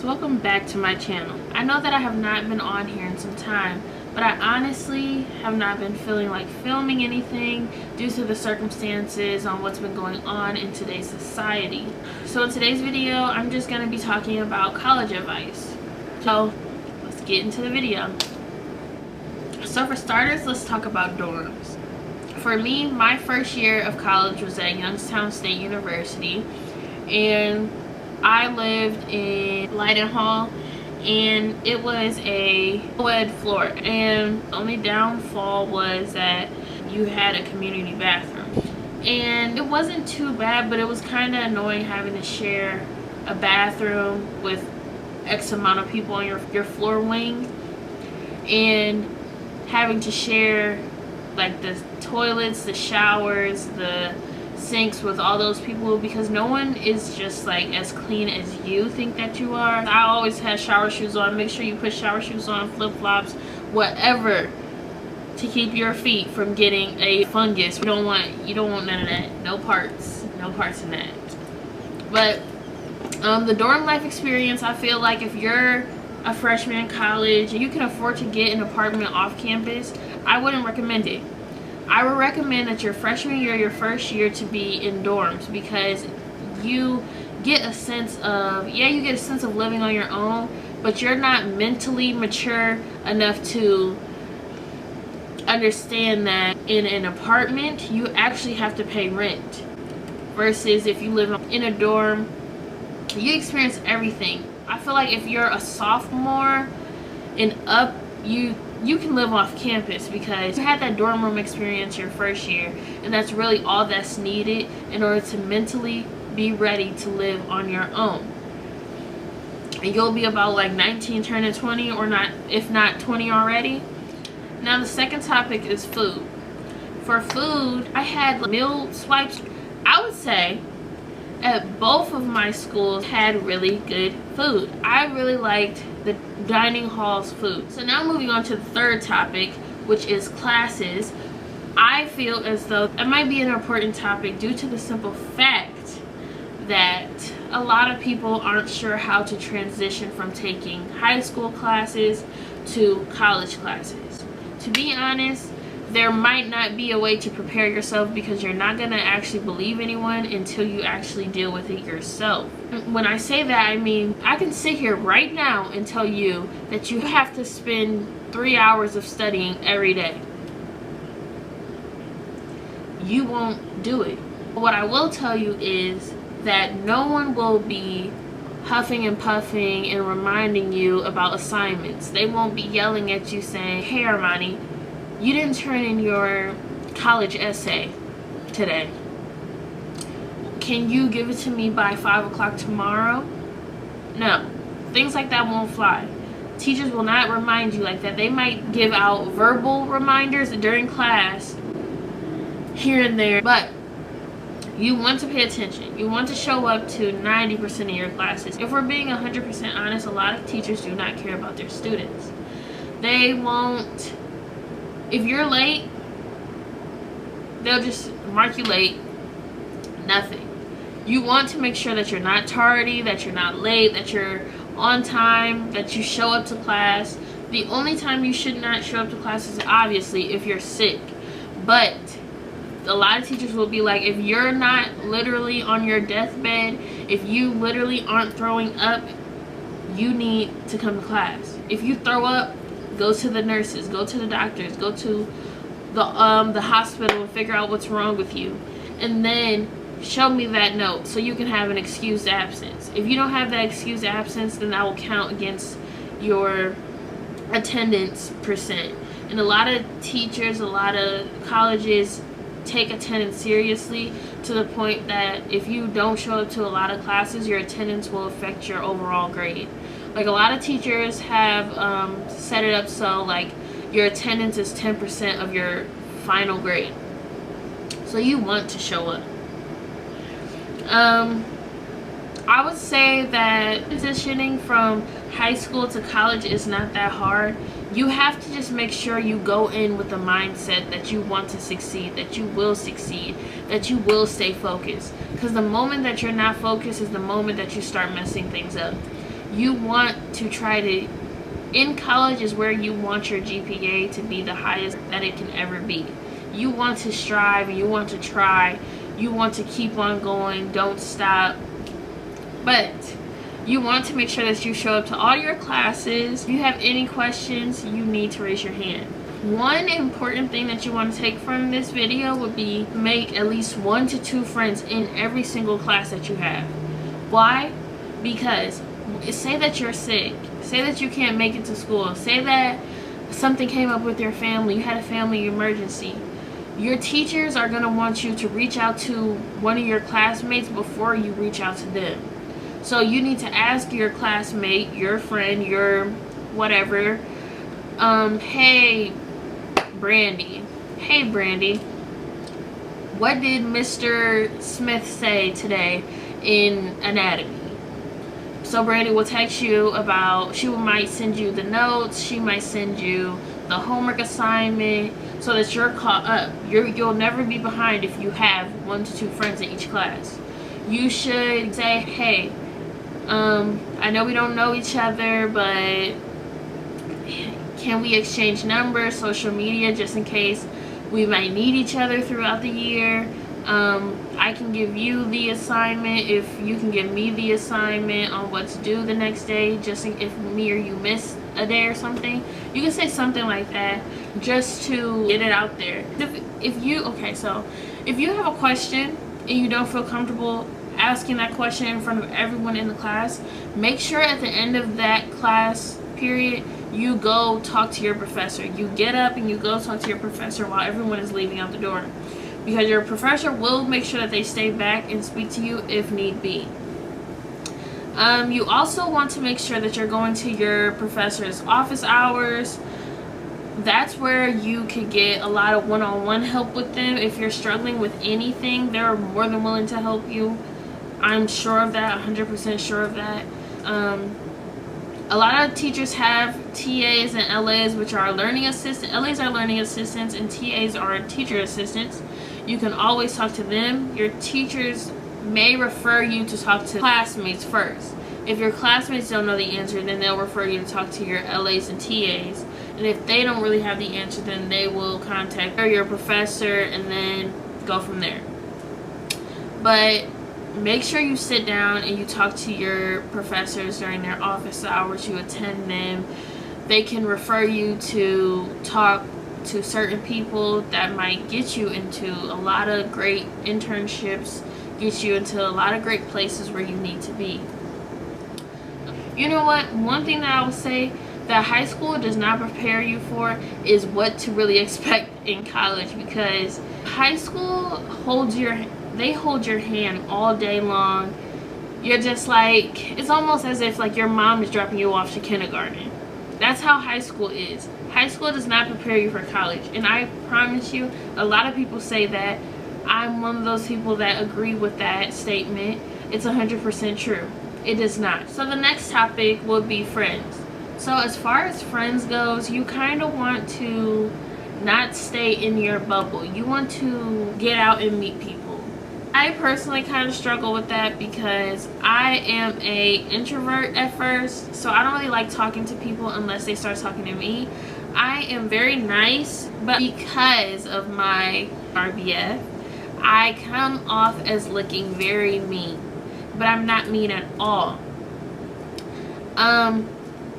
welcome back to my channel. I know that I have not been on here in some time, but I honestly have not been feeling like filming anything due to the circumstances on what's been going on in today's society. So in today's video, I'm just going to be talking about college advice. So let's get into the video. So for starters, let's talk about dorms. For me, my first year of college was at Youngstown State University, and I lived in Lightenhall, and it was a co-ed floor, and the only downfall was that you had a community bathroom, and it wasn't too bad, but it was kind of annoying having to share a bathroom with X amount of people on your floor wing, and having to share like the toilets, the showers, the sinks with all those people, because no one is just like as clean as you think that you are. I always had shower shoes on. Make sure you put shower shoes on, flip-flops, whatever, to keep your feet from getting a fungus. You don't want none of that. No parts in that. But the dorm life experience, I feel like if you're a freshman in college and you can afford to get an apartment off campus, I wouldn't recommend it. I would recommend that your freshman year, your first year, to be in dorms, because you get a sense of, you get a sense of living on your own, but you're not mentally mature enough to understand that in an apartment you actually have to pay rent, versus if you live in a dorm, you experience everything. I feel like if you're a sophomore and up, you can live off campus because you had that dorm room experience your first year, and that's really all that's needed in order to mentally be ready to live on your own. And you'll be about like 19 turning 20, or not, if not 20 already. Now the second topic is food. For food, I had meal swipes. I would say at both of my schools had really good food. I really liked the dining hall's food. So now moving on to the third topic, which is classes. I feel as though it might be an important topic due to the simple fact that a lot of people aren't sure how to transition from taking high school classes to college classes. To be honest, there might not be a way to prepare yourself, because you're not going to actually believe anyone until you actually deal with it yourself. When I say that, I mean, I can sit here right now and tell you that you have to spend 3 hours of studying every day. You won't do it. What I will tell you is that no one will be huffing and puffing and reminding you about assignments. They won't be yelling at you saying, "Hey Armani, you didn't turn in your college essay today. Can you give it to me by 5 o'clock tomorrow?" No, things like that won't fly. Teachers will not remind you like that. They might give out verbal reminders during class here and there, but you want to pay attention. You want to show up to 90% of your classes. If we're being 100% honest, a lot of teachers do not care about their students. They won't. If you're late, they'll just mark you late. Nothing. You want to make sure that you're not tardy, that you're not late, that you're on time, that you show up to class. The only time you should not show up to class is obviously if you're sick. But a lot of teachers will be like, if you're not literally on your deathbed, if you literally aren't throwing up, you need to come to class. If you throw up, go to the nurses, go to the doctors, go to the hospital and figure out what's wrong with you, and then show me that note so you can have an excused absence. If you don't have that excused absence, then that will count against your attendance percent. And a lot of teachers, a lot of colleges take attendance seriously, to the point that if you don't show up to a lot of classes, your attendance will affect your overall grade. Like, a lot of teachers have set it up so like your attendance is 10% of your final grade. So you want to show up. I would say that transitioning from high school to college is not that hard. You have to just make sure you go in with the mindset that you want to succeed, that you will succeed, that you will stay focused. Because the moment that you're not focused is the moment that you start messing things up. You want to try to, in college is where you want your GPA to be the highest that it can ever be. You want to strive and you want to try. You want to keep on going, don't stop. But you want to make sure that you show up to all your classes. If you have any questions, you need to raise your hand. One important thing that you want to take from this video would be make at least 1 to 2 friends in every single class that you have. Why? Because say that you're sick, say that you can't make it to school, say that something came up with your family, you had a family emergency. Your teachers are going to want you to reach out to one of your classmates before you reach out to them. So you need to ask your classmate, your friend, your whatever, hey Brandy, what did Mr. Smith say today in anatomy? So Brandy will text you about, she might send you the notes, she might send you the homework assignment so that you're caught up. You'll never be behind if you have 1 to 2 friends in each class. You should say, hey, I know we don't know each other, but can we exchange numbers, social media, just in case we might need each other throughout the year? I can give you the assignment if you can give me the assignment on what to do the next day, just if me or you miss a day or something. You can say something like that just to get it out there. If you have a question and you don't feel comfortable asking that question in front of everyone in the class, make sure at the end of that class period you go talk to your professor. You get up and you go talk to your professor while everyone is leaving out the door, because your professor will make sure that they stay back and speak to you if need be. You also want to make sure that you're going to your professor's office hours. That's where you could get a lot of one-on-one help with them. If you're struggling with anything, they're more than willing to help you. I'm sure of that, 100% sure of that. A lot of teachers have TAs and LAs, which are learning assistants. LAs are learning assistants and TAs are teacher assistants. You can always talk to them. Your teachers may refer you to talk to classmates first. If your classmates don't know the answer, then they'll refer you to talk to your LAs and TAs. And if they don't really have the answer, then they will contact your professor and then go from there. But make sure you sit down and you talk to your professors during their office hours. You attend them. They can refer you to talk to certain people that might get you into a lot of great internships, get you into a lot of great places where you need to be. You know what? One thing that I would say that high school does not prepare you for is what to really expect in college, because high school hold your hand all day long. You're just like, it's almost as if like your mom is dropping you off to kindergarten. That's how high school is. High school does not prepare you for college, and I promise you, a lot of people say that. I'm one of those people that agree with that statement. It's 100% true. It does not. So the next topic would be friends. So as far as friends goes, you kind of want to not stay in your bubble. You want to get out and meet people. I personally kind of struggle with that because I am a introvert at first, so I don't really like talking to people unless they start talking to me. I am very nice, but because of my RBF, I come off as looking very mean, but I'm not mean at all.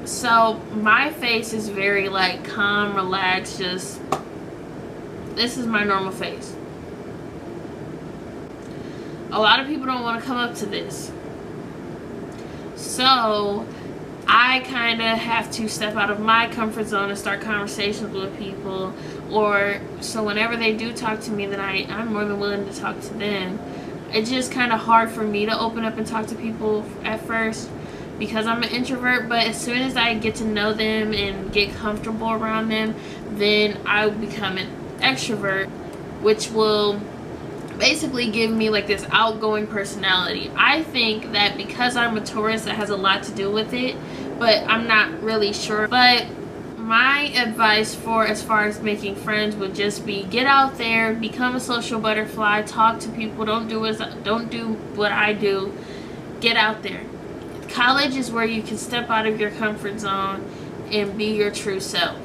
So my face is very like calm, relaxed, just, this is my normal face. A lot of people don't want to come up to this. So I kind of have to step out of my comfort zone and start conversations with people. Or so whenever they do talk to me, then I'm more than willing to talk to them. It's just kind of hard for me to open up and talk to people at first because I'm an introvert. But as soon as I get to know them and get comfortable around them, then I become an extrovert, which will basically give me like this outgoing personality. I think that because I'm a Taurus, that has a lot to do with it, but I'm not really sure. But my advice for as far as making friends would just be get out there, become a social butterfly, talk to people, don't do what I do, get out there. College is where you can step out of your comfort zone and be your true self.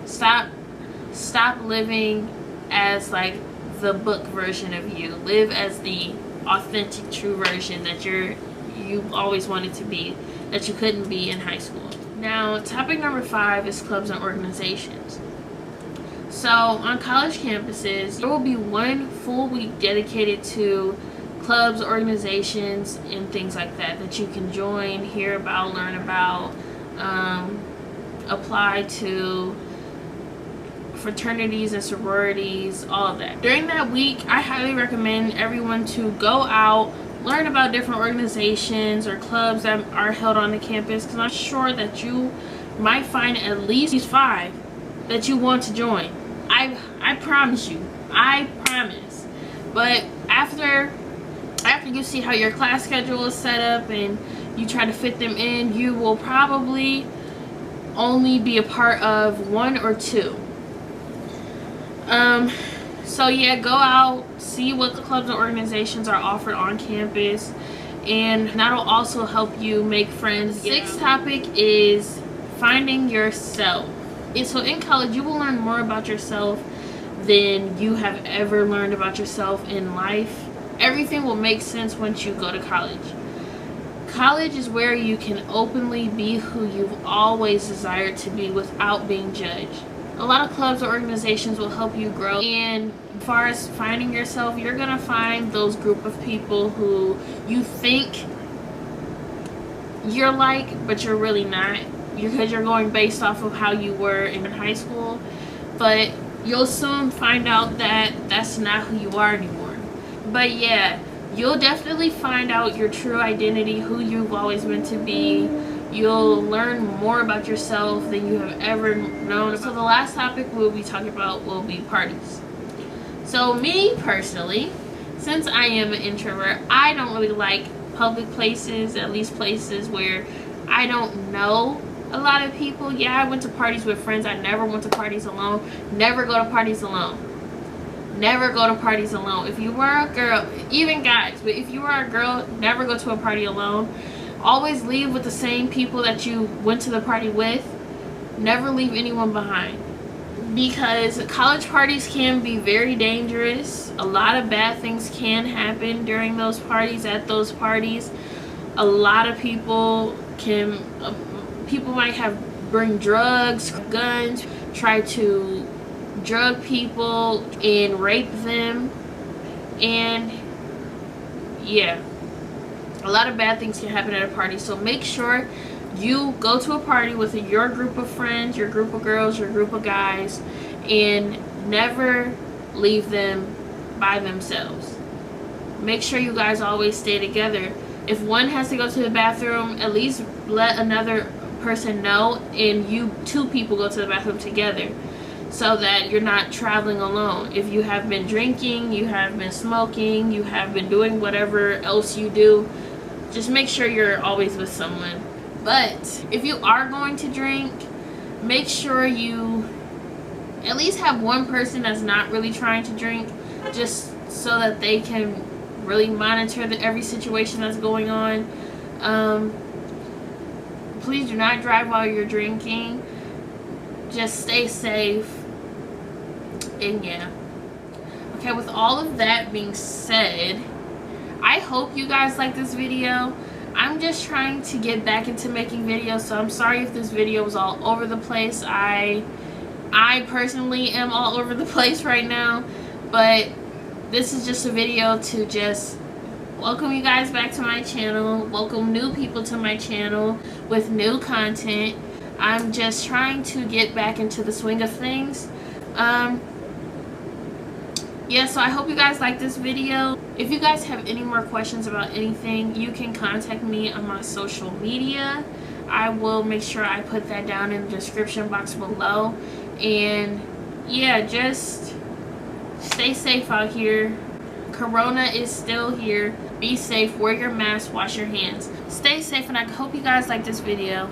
Stop living as like the book version of you. Live as the authentic, true version that you always wanted to be, that you couldn't be in high school. Now, topic number 5 is clubs and organizations. So on college campuses, there will be one full week dedicated to clubs, organizations, and things like that you can join, hear about, learn about, apply to, fraternities and sororities, all of that. During that week, I highly recommend everyone to go out, learn about different organizations or clubs that are held on the campus, because I'm sure that you might find at least 5 that you want to join. I promise you. I promise. But after you see how your class schedule is set up and you try to fit them in, you will probably only be a part of 1 or 2. So yeah, go out, see what the clubs and organizations are offered on campus, and that'll also help you make friends. The 6th topic is finding yourself. So in college, you will learn more about yourself than you have ever learned about yourself in life. Everything will make sense once you go to college. College is where you can openly be who you've always desired to be without being judged. A lot of clubs or organizations will help you grow, and as far as finding yourself, you're gonna find those group of people who you think you're like, but you're really not, because you're going based off of how you were in high school. But you'll soon find out that that's not who you are anymore. But yeah, you'll definitely find out your true identity, who you've always meant to be. You'll learn more about yourself than you have ever known. So the last topic we'll be talking about will be parties. So me personally, since I am an introvert, I don't really like public places, at least places where I don't know a lot of people. Yeah, I went to parties with friends. I never went to parties alone. Never go to parties alone. Never go to parties alone. If you were a girl, even guys, but if you were a girl, never go to a party alone. Always leave with the same people that you went to the party with. Never leave anyone behind, because college parties can be very dangerous. A lot of bad things can happen during those parties, at those parties. A lot of people might bring drugs, guns, try to drug people and rape them, and yeah, a lot of bad things can happen at a party. So make sure you go to a party with your group of friends, your group of girls, your group of guys, and never leave them by themselves. Make sure you guys always stay together. If one has to go to the bathroom, at least let another person know, and you 2 people go to the bathroom together, so that you're not traveling alone. If you have been drinking, you have been smoking, you have been doing whatever else you do, just make sure you're always with someone. But if you are going to drink, make sure you at least have one person that's not really trying to drink, just so that they can really monitor every situation that's going on. Please do not drive while you're drinking. Just stay safe. And yeah. Okay, with all of that being said, I hope you guys like this video. I'm just trying to get back into making videos, so I'm sorry if this video was all over the place. I personally am all over the place right now, but this is just a video to just welcome you guys back to my channel, welcome new people to my channel with new content. I'm just trying to get back into the swing of things. Yeah, so I hope you guys like this video. If you guys have any more questions about anything, you can contact me on my social media. I will make sure I put that down in the description box below. And yeah, just stay safe out here. Corona is still here. Be safe, wear your mask, wash your hands. Stay safe, and I hope you guys like this video.